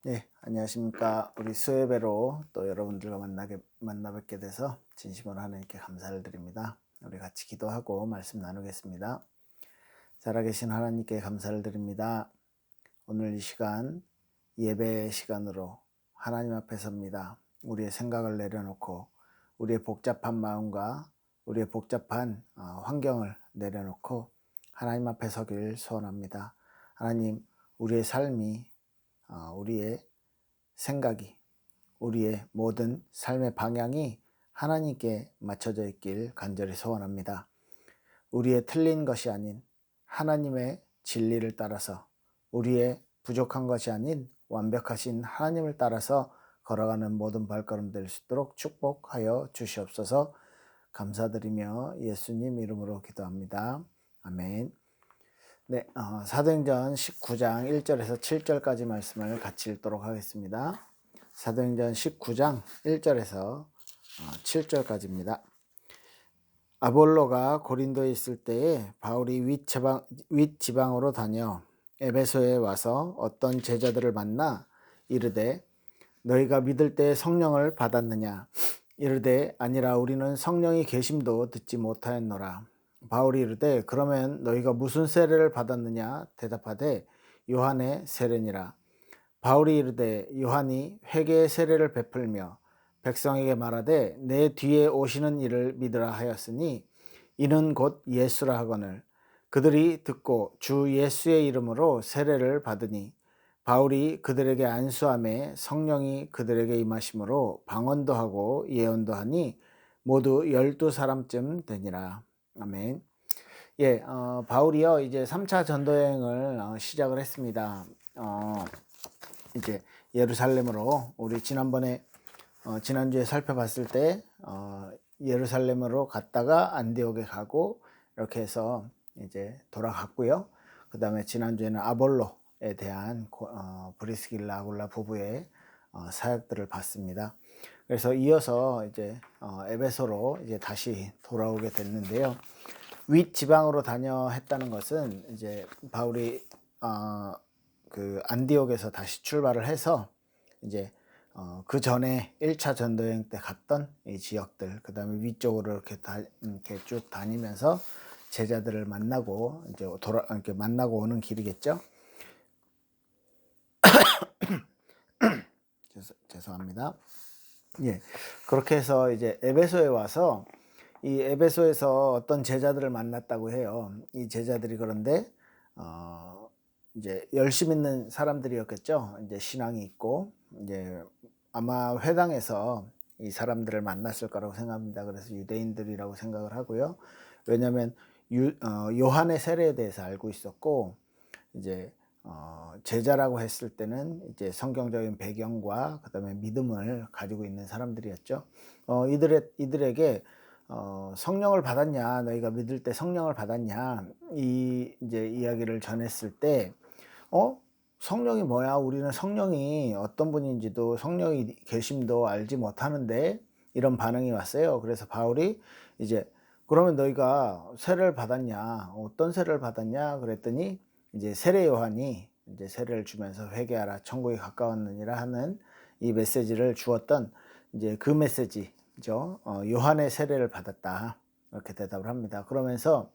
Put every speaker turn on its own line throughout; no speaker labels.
네, 안녕하십니까. 우리 수요예배로 또 여러분들과 만나 뵙게 돼서 진심으로 하나님께 감사를 드립니다. 우리 같이 기도하고 말씀 나누겠습니다. 살아계신 하나님께 감사를 드립니다. 오늘 이 시간 예배 시간으로 하나님 앞에 섭니다. 우리의 생각을 내려놓고 우리의 복잡한 마음과 우리의 복잡한 환경을 내려놓고 하나님 앞에 서길 소원합니다. 하나님, 우리의 삶이 우리의 생각이 우리의 모든 삶의 방향이 하나님께 맞춰져 있길 간절히 소원합니다. 우리의 틀린 것이 아닌 하나님의 진리를 따라서 우리의 부족한 것이 아닌 완벽하신 하나님을 따라서 걸어가는 모든 발걸음 될 수 있도록 축복하여 주시옵소서. 감사드리며 예수님 이름으로 기도합니다. 아멘. 네, 사도행전 19장 1절에서 7절까지 말씀을 같이 읽도록 하겠습니다. 사도행전 19장 1절에서 7절까지입니다. 아볼로가 고린도에 있을 때에 바울이 윗지방으로 다녀 에베소에 와서 어떤 제자들을 만나 이르되 너희가 믿을 때 성령을 받았느냐? 이르되 아니라 우리는 성령이 계심도 듣지 못하였노라. 바울이 이르되 그러면 너희가 무슨 세례를 받았느냐? 대답하되 요한의 세례니라. 바울이 이르되 요한이 회개의 세례를 베풀며 백성에게 말하되 내 뒤에 오시는 이를 믿으라 하였으니 이는 곧 예수라 하거늘 그들이 듣고 주 예수의 이름으로 세례를 받으니 바울이 그들에게 안수함에 성령이 그들에게 임하심으로 방언도 하고 예언도 하니 모두 12사람쯤 되니라. 아멘. 예, 바울이요 이제 3차 전도여행을 시작을 했습니다. 이제 예루살렘으로 우리 지난주에 살펴봤을 때 예루살렘으로 갔다가 안디옥에 가고 이렇게 해서 이제 돌아갔고요. 그 다음에 지난주에는 아볼로에 대한 브리스길라 아굴라 부부의 사역들을 봤습니다. 그래서 이어서 이제 에베소로 이제 다시 돌아오게 됐는데요. 윗 지방으로 다녀 했다는 것은 이제 바울이 그 안디옥에서 다시 출발을 해서 이제 그 전에 1차 전도여행 때 갔던 이 지역들, 그 다음에 위쪽으로 이렇게 쭉 다니면서 제자들을 만나고 이제 이렇게 만나고 오는 길이겠죠. 죄송합니다. 예, 그렇게 해서 이제 에베소에 와서 이 에베소에서 어떤 제자들을 만났다고 해요. 이 제자들이 그런데 이제 열심 있는 사람들이었겠죠. 이제 신앙이 있고 이제 아마 회당에서 이 사람들을 만났을 거라고 생각합니다. 그래서 유대인들이라고 생각을 하고요. 왜냐하면 요한의 세례에 대해서 알고 있었고 이제 제자라고 했을 때는 이제 성경적인 배경과 그다음에 믿음을 가지고 있는 사람들이었죠. 이들에게 성령을 받았냐, 너희가 믿을 때 성령을 받았냐, 이 이제 이야기를 전했을 때, 성령이 뭐야? 우리는 성령이 어떤 분인지도 성령이 계심도 알지 못하는데 이런 반응이 왔어요. 그래서 바울이 이제 그러면 너희가 세례를 받았냐? 어떤 세례를 받았냐? 그랬더니 이제 세례 요한이 이제 세례를 주면서 회개하라, 천국이 가까웠느니라 하는 이 메시지를 주었던 이제 그 메시지죠. 요한의 세례를 받았다. 이렇게 대답을 합니다. 그러면서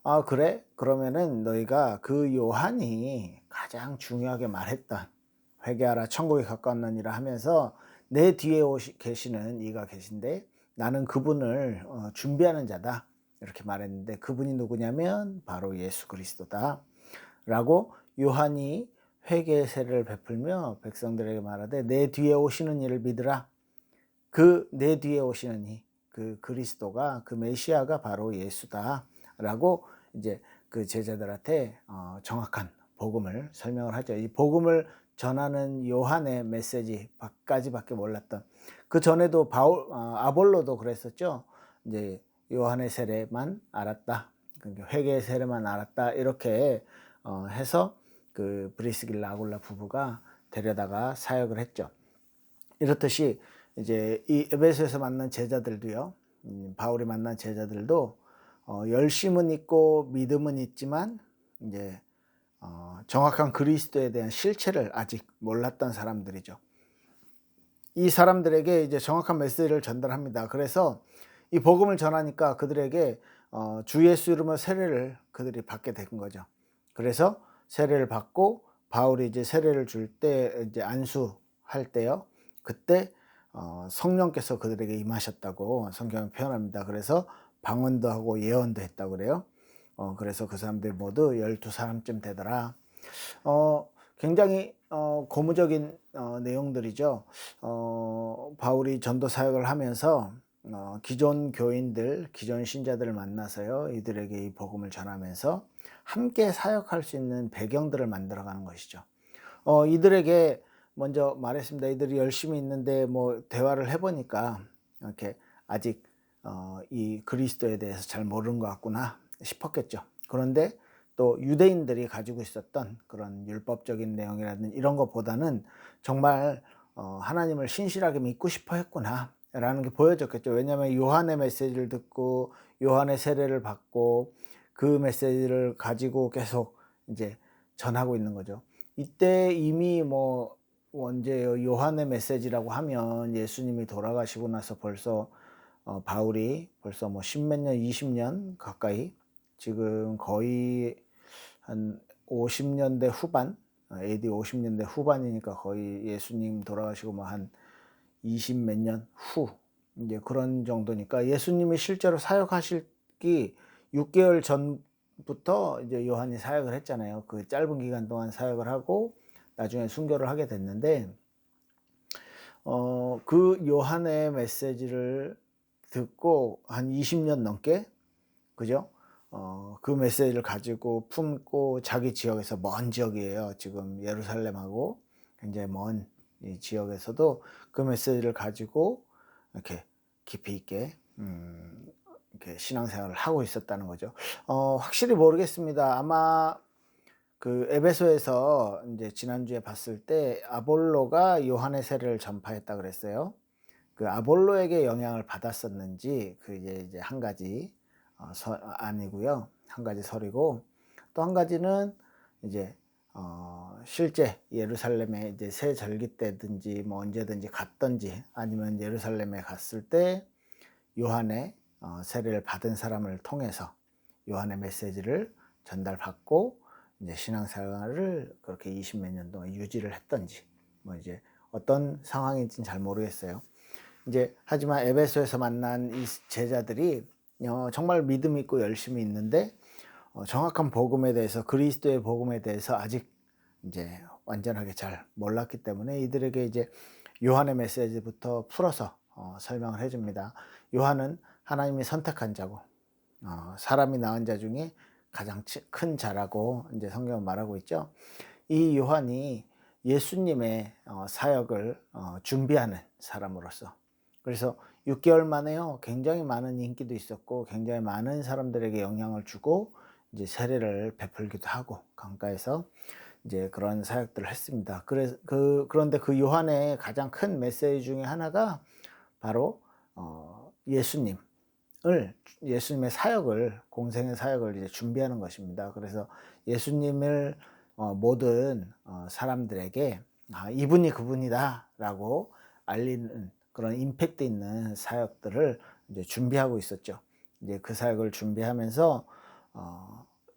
아, 그래? 그러면은 너희가 그 요한이 가장 중요하게 말했던 회개하라 천국이 가까웠느니라 하면서 내 뒤에 계시는 이가 계신데 나는 그분을 준비하는 자다. 이렇게 말했는데 그분이 누구냐면 바로 예수 그리스도다. 라고 요한이 회개의 세례를 베풀며 백성들에게 말하되 내 뒤에 오시는 이를 믿으라. 그 내 뒤에 오시는 이, 그 그리스도가 그 메시아가 바로 예수다. 라고 이제 그 제자들한테 정확한 복음을 설명을 하죠. 이 복음을 전하는 요한의 메시지까지밖에 몰랐던 그 전에도 아볼로도 그랬었죠. 이제 요한의 세례만 알았다. 그러니까 회개의 세례만 알았다. 이렇게 해서 그 브리스길라 아굴라 부부가 데려다가 사역을 했죠. 이렇듯이 이제 이 에베소에서 만난 제자들도요. 바울이 만난 제자들도 열심은 있고 믿음은 있지만 이제 정확한 그리스도에 대한 실체를 아직 몰랐던 사람들이죠. 이 사람들에게 이제 정확한 메시지를 전달합니다. 그래서 이 복음을 전하니까 그들에게 주 예수 이름으로 세례를 그들이 받게 된 거죠. 그래서 세례를 받고 바울이 이제 세례를 줄 때 이제 안수할 때요. 그때 성령께서 그들에게 임하셨다고 성경은 표현합니다. 그래서 방언도 하고 예언도 했다고 그래요. 그래서 그 사람들 모두 12사람쯤 되더라. 굉장히 고무적인 내용들이죠. 바울이 전도 사역을 하면서 기존 교인들, 기존 신자들을 만나서요. 이들에게 이 복음을 전하면서 함께 사역할 수 있는 배경들을 만들어 가는 것이죠. 이들에게 먼저 말했습니다. 이들이 열심히 있는데 뭐 대화를 해 보니까 이렇게 아직 이 그리스도에 대해서 잘 모르는 것 같구나 싶었겠죠. 그런데 또 유대인들이 가지고 있었던 그런 율법적인 내용이라든지 이런 것보다는 정말 하나님을 신실하게 믿고 싶어 했구나라는 게 보여졌겠죠. 왜냐하면 요한의 메시지를 듣고 요한의 세례를 받고 그 메시지를 가지고 계속 이제 전하고 있는 거죠. 이때 이미 뭐 언제요? 요한의 메시지라고 하면 예수님이 돌아가시고 나서 벌써 바울이 벌써 뭐 십몇 년, 20년 가까이 지금 거의 한 50년대 후반, AD 50년대 후반이니까 거의 예수님 돌아가시고 뭐 한 20 몇 년 후 이제 그런 정도니까 예수님이 실제로 사역하시기 6개월 전부터 이제 요한이 사역을 했잖아요. 그 짧은 기간 동안 사역을 하고 나중에 순교를 하게 됐는데 그 요한의 메시지를 듣고 한 20년 넘게 그죠? 그 메시지를 가지고 품고 자기 지역에서 먼 지역이에요. 지금 예루살렘하고 굉장히 먼 이 지역에서도 그 메시지를 가지고 이렇게 깊이 있게 이렇게 신앙생활을 하고 있었다는 거죠. 확실히 모르겠습니다. 아마 그 에베소에서 인제 지난주에 봤을 때 아볼로가 요한의 세례를 전파했다 그랬어요. 그 아볼로에게 영향을 받았었는지 그 이제 한 가지 서 아니고요. 한 가지 설이고 또 한 가지는 이제 실제 예루살렘에 이제 새 절기 때든지 뭐 언제든지 갔든지 아니면 예루살렘에 갔을 때 요한의 세례를 받은 사람을 통해서 요한의 메시지를 전달받고 이제 신앙생활을 그렇게 20 몇 년 동안 유지를 했든지 뭐 이제 어떤 상황인지는 잘 모르겠어요. 이제 하지만 에베소에서 만난 이 제자들이 정말 믿음 있고 열심히 있는데 정확한 복음에 대해서 그리스도의 복음에 대해서 아직 이제 완전하게 잘 몰랐기 때문에 이들에게 이제 요한의 메시지부터 풀어서 설명을 해 줍니다. 요한은 하나님이 선택한 자고 사람이 낳은 자 중에 가장 큰 자라고 이제 성경은 말하고 있죠. 이 요한이 예수님의 사역을 준비하는 사람으로서 그래서 6개월 만에요. 굉장히 많은 인기도 있었고 굉장히 많은 사람들에게 영향을 주고 이제 세례를 베풀기도 하고 강가에서 이제 그런 사역들을 했습니다. 그런데 그 요한의 가장 큰 메시지 중에 하나가 바로 예수님을 예수님의 사역을 공생의 사역을 이제 준비하는 것입니다. 그래서 예수님을 모든 사람들에게 이분이 그분이다라고 알리는 그런 임팩트 있는 사역들을 이제 준비하고 있었죠. 이제 그 사역을 준비하면서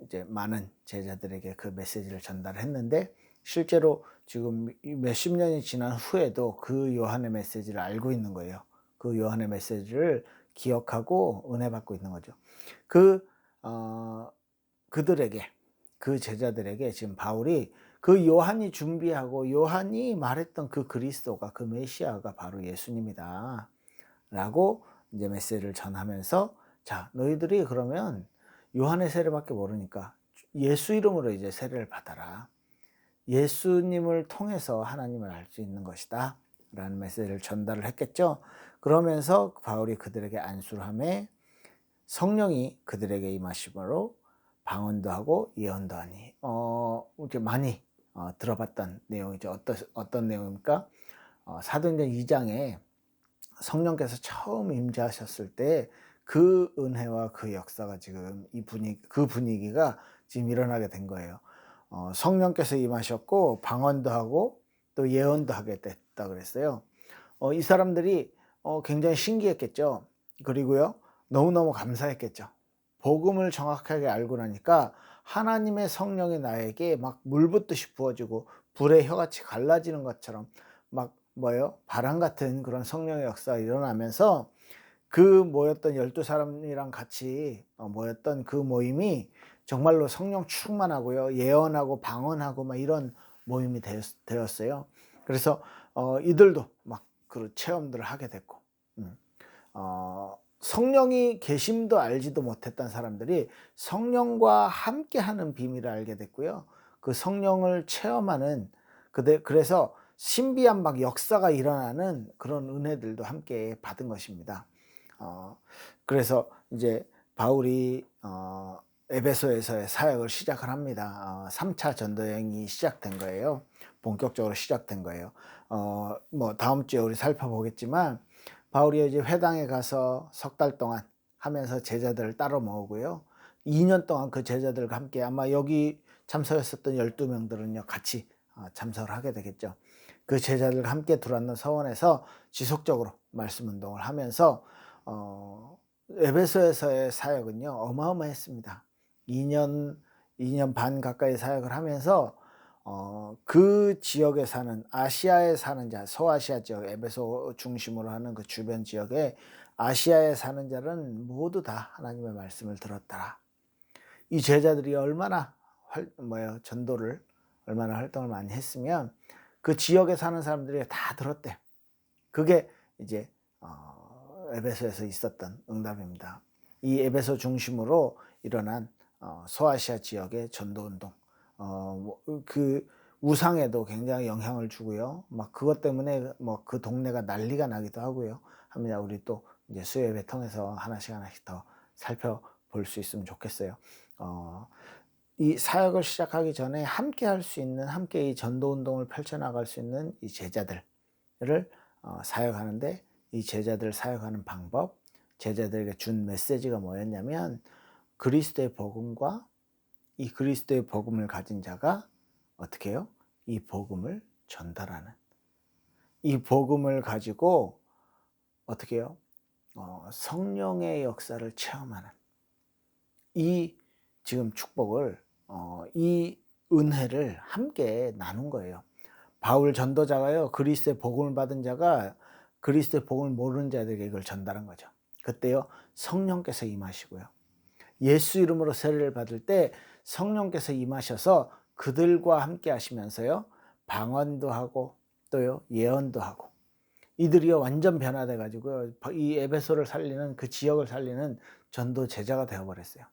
이제 많은 제자들에게 그 메시지를 전달했는데 실제로 지금 몇십 년이 지난 후에도 그 요한의 메시지를 알고 있는 거예요. 그 요한의 메시지를 기억하고 은혜 받고 있는 거죠. 그 그들에게 그 제자들에게 지금 바울이 그 요한이 준비하고 요한이 말했던 그 그리스도가 그 메시아가 바로 예수님이다. 라고 이제 메시지를 전하면서 자, 너희들이 그러면 요한의 세례밖에 모르니까 예수 이름으로 이제 세례를 받아라. 예수님을 통해서 하나님을 알 수 있는 것이다. 라는 메시지를 전달을 했겠죠. 그러면서 바울이 그들에게 안수를 하매 성령이 그들에게 임하심으로 방언도 하고 예언도 하니 이렇게 많이 들어봤던 내용이죠. 어떤 내용입니까? 사도행전 2장에 성령께서 처음 임재하셨을 때 그 은혜와 그 역사가 지금 그 분위기가 지금 일어나게 된 거예요. 성령께서 임하셨고 방언도 하고 또 예언도 하게 됐다 그랬어요. 이 사람들이 굉장히 신기했겠죠. 그리고요, 너무너무 감사했겠죠. 복음을 정확하게 알고 나니까 하나님의 성령이 나에게 막 물붓듯이 부어지고 불의 혀같이 갈라지는 것처럼 막 뭐예요? 바람 같은 그런 성령의 역사가 일어나면서 그 모였던 12사람이랑 같이 모였던 그 모임이 정말로 성령 충만하고요, 예언하고 방언하고 막 이런 모임이 되었어요. 그래서 이들도 막 그 체험들을 하게 됐고, 성령이 계심도 알지도 못했던 사람들이 성령과 함께하는 비밀을 알게 됐고요. 그 성령을 체험하는, 그래서 신비한 막 역사가 일어나는 그런 은혜들도 함께 받은 것입니다. 그래서 이제 바울이 에베소에서의 사역을 시작을 합니다. 3차 전도 여행이 시작된 거예요. 본격적으로 시작된 거예요. 뭐 다음 주에 우리 살펴보겠지만 바울이 이제 회당에 가서 석 달 동안 하면서 제자들을 따로 모으고요. 2년 동안 그 제자들과 함께, 아마 여기 참석했었던 12명들은요 같이 참석을 하게 되겠죠. 그 제자들과 함께 두란노 서원에서 지속적으로 말씀 운동을 하면서 에베소에서의 사역은요 어마어마했습니다. 2년 반 가까이 사역을 하면서 그 지역에 사는, 아시아에 사는 자, 소아시아 지역, 에베소 중심으로 하는 그 주변 지역에 아시아에 사는 자는 모두 다 하나님의 말씀을 들었더라. 이 제자들이 얼마나 전도를 얼마나 활동을 많이 했으면 그 지역에 사는 사람들이 다 들었대요. 그게 이제 에베소에서 있었던 응답입니다. 이 에베소 중심으로 일어난 소아시아 지역의 전도운동, 그 우상에도 굉장히 영향을 주고요. 막 그것 때문에 뭐 그 동네가 난리가 나기도 하고요. 합니다. 우리 또 이제 수요예배 통해서 하나씩 더 살펴볼 수 있으면 좋겠어요. 이 사역을 시작하기 전에 함께 할 수 있는, 함께 이 전도운동을 펼쳐나갈 수 있는 이 제자들을 사역하는데, 이 제자들을 사역하는 방법, 제자들에게 준 메시지가 뭐였냐면, 그리스도의 복음과 이 그리스도의 복음을 가진 자가 어떻게 해요? 이 복음을 전달하는, 이 복음을 가지고 어떻게 해요? 성령의 역사를 체험하는 이 지금 축복을, 이 은혜를 함께 나눈 거예요. 바울 전도자가요, 그리스도의 복음을 받은 자가 그리스도의 복음을 모르는 자들에게 이걸 전달한 거죠. 그때요 성령께서 임하시고요, 예수 이름으로 세례를 받을 때 성령께서 임하셔서 그들과 함께 하시면서요 방언도 하고 또요 예언도 하고, 이들이요 완전 변화돼 가지고 이 에베소를 살리는, 그 지역을 살리는 전도 제자가 되어 버렸어요.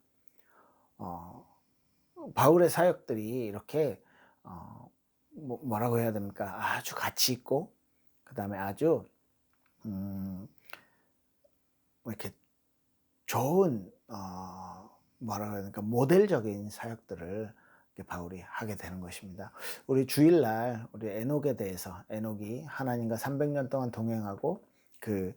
바울의 사역들이 이렇게 뭐라고 해야 됩니까? 아주 가치 있고, 그다음에 아주 이렇게 좋은, 뭐라고 해야 됩니까? 모델적인 사역들을 이렇게 바울이 하게 되는 것입니다. 우리 주일날 우리 에녹에 대해서, 에녹이 하나님과 300년 동안 동행하고 그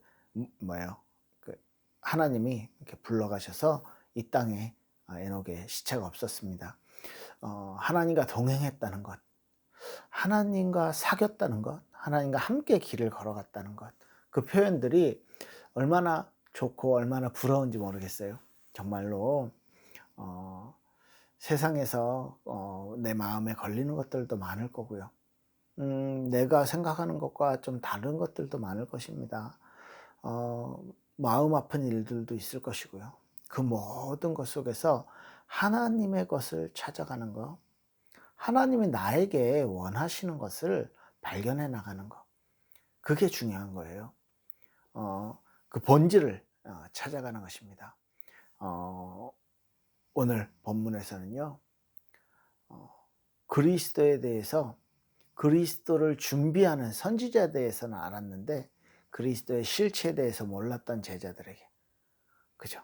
그 하나님이 이렇게 불러가셔서 이 땅에 에녹의 시체가 없었습니다. 하나님과 동행했다는 것, 하나님과 사귀었다는 것, 하나님과 함께 길을 걸어갔다는 것, 그 표현들이 얼마나 좋고 얼마나 부러운지 모르겠어요. 정말로 세상에서 내 마음에 걸리는 것들도 많을 거고요. 내가 생각하는 것과 좀 다른 것들도 많을 것입니다. 마음 아픈 일들도 있을 것이고요. 그 모든 것 속에서 하나님의 것을 찾아가는 것, 하나님이 나에게 원하시는 것을 발견해 나가는 것, 그게 중요한 거예요. 그 본질을 찾아가는 것입니다. 오늘 본문에서는요, 그리스도에 대해서, 그리스도를 준비하는 선지자에 대해서는 알았는데 그리스도의 실체에 대해서 몰랐던 제자들에게, 그죠?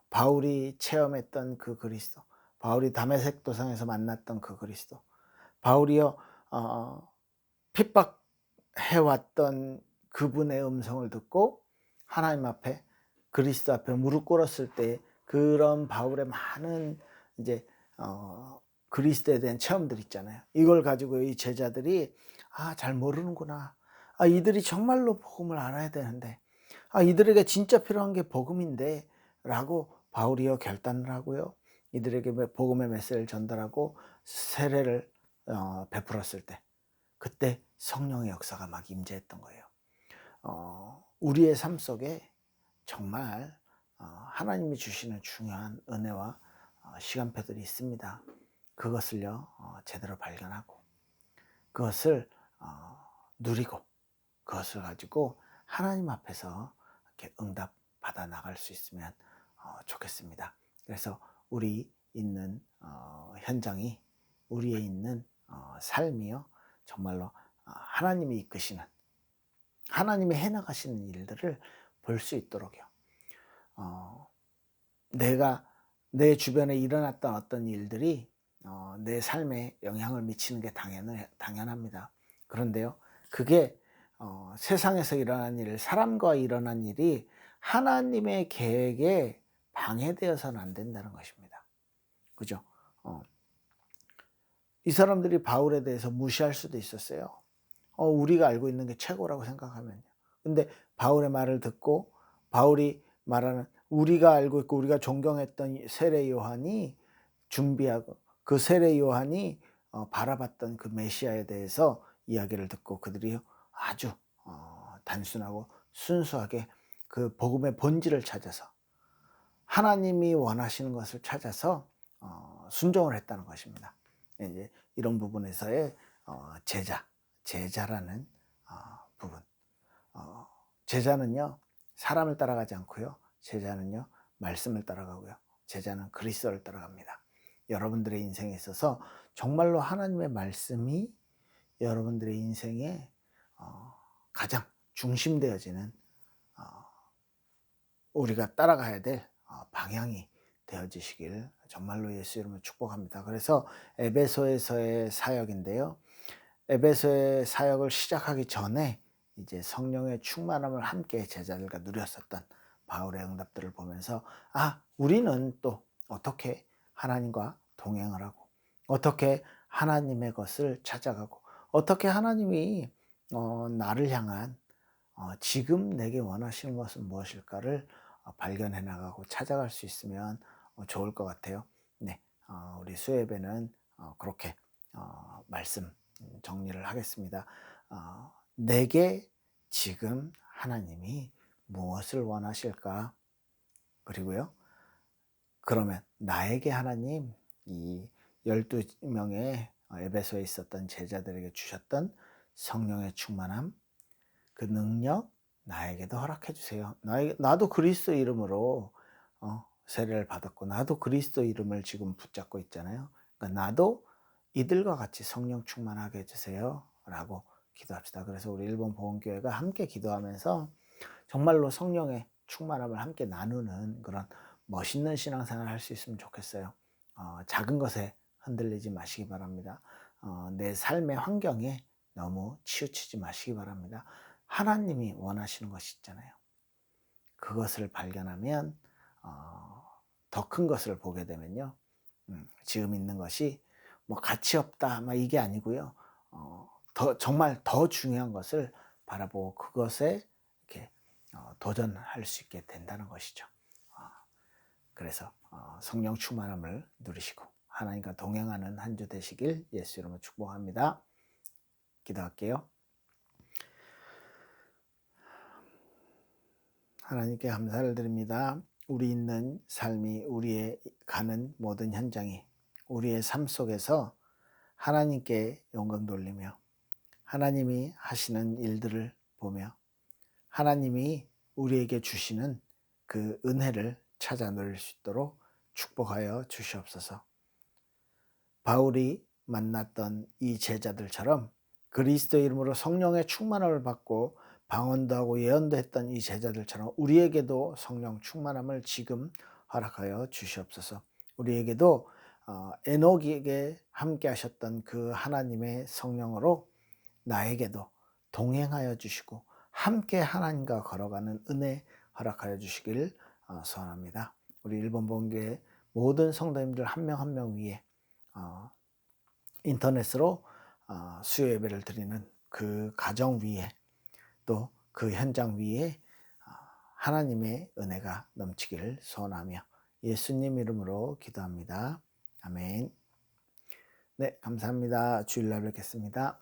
바울이 체험했던 그 그리스도, 바울이 다메섹 도상에서 만났던 그 그리스도, 바울이요 핍박해왔던 그분의 음성을 듣고 하나님 앞에, 그리스도 앞에 무릎 꿇었을 때 그런 바울의 많은 이제 그리스도에 대한 체험들 있잖아요. 이걸 가지고 이 제자들이 잘 모르는구나. 이들이 정말로 복음을 알아야 되는데, 이들에게 진짜 필요한 게 복음인데 라고 바울이요 결단을 하고요. 이들에게 복음의 메시지를 전달하고 세례를 베풀었을 때, 그때 성령의 역사가 막 임재했던 거예요. 우리의 삶 속에 정말 하나님이 주시는 중요한 은혜와 시간표들이 있습니다. 그것을요 제대로 발견하고 그것을 누리고 그것을 가지고 하나님 앞에서 이렇게 응답 받아 나갈 수 있으면 좋겠습니다. 그래서 우리 있는 현장이, 우리의 있는 삶이요 정말로 하나님이 이끄시는, 하나님이 해나가시는 일들을 볼 수 있도록요. 내가 내 주변에 일어났던 어떤 일들이 내 삶에 영향을 미치는 게 당연합니다. 그런데요, 그게 세상에서 일어난 일, 사람과 일어난 일이 하나님의 계획에 방해되어서는 안 된다는 것입니다. 그죠? 이 사람들이 바울에 대해서 무시할 수도 있었어요. 우리가 알고 있는 게 최고라고 생각하면요. 근데 바울의 말을 듣고 바울이 말하는, 우리가 알고 있고 우리가 존경했던 세례 요한이 준비하고 그 세례 요한이 바라봤던 그 메시아에 대해서 이야기를 듣고 그들이 아주 단순하고 순수하게 그 복음의 본질을 찾아서 하나님이 원하시는 것을 찾아서 순종을 했다는 것입니다. 이제 이런 부분에서의 제자라는 부분. 제자는요 사람을 따라가지 않고요, 제자는요 말씀을 따라가고요, 제자는 그리스도를 따라갑니다. 여러분들의 인생에 있어서 정말로 하나님의 말씀이 여러분들의 인생에 가장 중심되어지는 우리가 따라가야 될 방향이 되어지시길 정말로 예수 이름으로 축복합니다. 그래서 에베소에서의 사역인데요, 에베소의 사역을 시작하기 전에 이제 성령의 충만함을 함께 제자들과 누렸었던 바울의 응답들을 보면서 우리는 또 어떻게 하나님과 동행을 하고 어떻게 하나님의 것을 찾아가고 어떻게 하나님이 나를 향한 지금 내게 원하시는 것은 무엇일까를 발견해 나가고 찾아갈 수 있으면 좋을 것 같아요. 네, 우리 수예배는 그렇게 말씀 정리를 하겠습니다. 내게 지금 하나님이 무엇을 원하실까? 그리고요, 그러면 나에게 하나님 이 12명의 에베소에 있었던 제자들에게 주셨던 성령의 충만함, 그 능력 나에게도 허락해 주세요. 나도 그리스도 이름으로 세례를 받았고 나도 그리스도 이름을 지금 붙잡고 있잖아요. 그러니까 나도 이들과 같이 성령 충만하게 해주세요 라고 기도합시다. 그래서 우리 일본 보험교회가 함께 기도하면서 정말로 성령의 충만함을 함께 나누는 그런 멋있는 신앙생활을 할 수 있으면 좋겠어요. 작은 것에 흔들리지 마시기 바랍니다. 내 삶의 환경에 너무 치우치지 마시기 바랍니다. 하나님이 원하시는 것이 있잖아요. 그것을 발견하면 더 큰 것을 보게 되면요, 지금 있는 것이 뭐 가치 없다 이게 아니고요, 정말 더 중요한 것을 바라보고 그것에 이렇게 도전할 수 있게 된다는 것이죠. 그래서 성령 충만함을 누리시고 하나님과 동행하는 한 주 되시길 예수 이름으로 축복합니다. 기도할게요. 하나님께 감사를 드립니다. 우리 있는 삶이, 우리의 가는 모든 현장이 우리의 삶 속에서 하나님께 영광 돌리며 하나님이 하시는 일들을 보며 하나님이 우리에게 주시는 그 은혜를 찾아 누릴 수 있도록 축복하여 주시옵소서. 바울이 만났던 이 제자들처럼 그리스도 이름으로 성령의 충만함을 받고 방언도 하고 예언도 했던 이 제자들처럼 우리에게도 성령 충만함을 지금 허락하여 주시옵소서. 우리에게도 에녹에게 함께 하셨던 그 하나님의 성령으로 나에게도 동행하여 주시고 함께 하나님과 걸어가는 은혜 허락하여 주시길 소원합니다. 우리 일본 본교회 모든 성도님들 한 명 한 명 위에 인터넷으로 수요 예배를 드리는 그 가정 위에 또 그 현장 위에 하나님의 은혜가 넘치기를 소원하며 예수님 이름으로 기도합니다. 아멘. 네, 감사합니다. 주일날 뵙겠습니다.